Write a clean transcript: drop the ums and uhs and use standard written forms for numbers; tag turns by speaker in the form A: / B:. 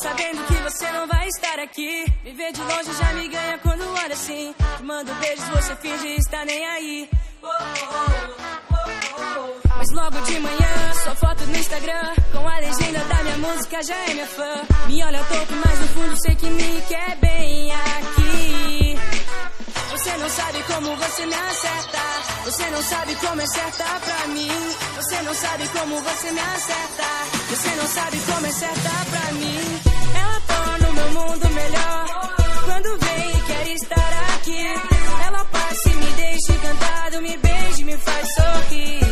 A: Sabendo que você não vai estar aqui, me ver de longe já me ganha quando olha assim. Te mando beijos, você finge estar nem aí. Mas logo de manhã, sua foto no Instagram com a legenda da minha música já é minha fã. Me olha torto, mas no fundo sei que me quer bem aqui. Você não sabe como você me acerta, você não sabe como é certa pra mim. Você não sabe como você me acerta, você não sabe como é certa pra mim. Ela torna o meu mundo melhor quando vem e quer estar aqui. Ela passa e me deixa encantado, me beija e me faz sorrir.